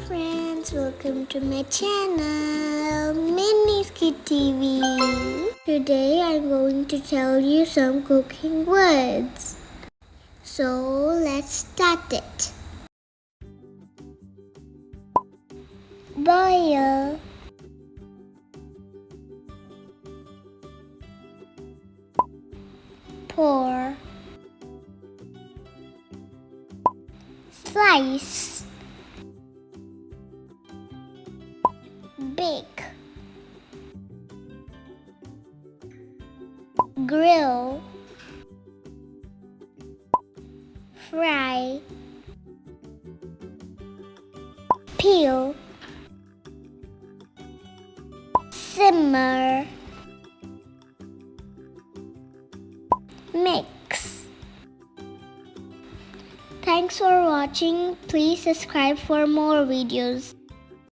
friends, welcome to my channel, Minnieskidtv. Today I'm going to tell you some cooking words. So let's start it. Boil, pour, slice, bake, grill, fry, peel, simmer, mix. Thanks for watching. Please subscribe for more videos.